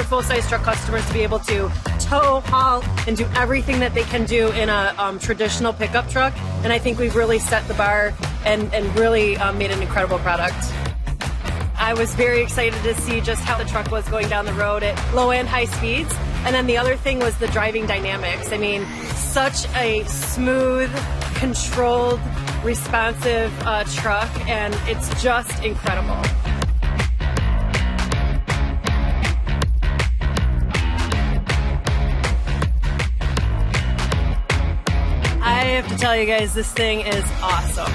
for full-size truck customers to be able to tow, haul, and do everything that they can do in a traditional pickup truck. And I think we've really set the bar and really made an incredible product. I was very excited to see just how the truck was going down the road at low and high speeds. And then the other thing was the driving dynamics. I mean, such a smooth, controlled, responsive truck, and it's just incredible. I have to tell you guys, this thing is awesome.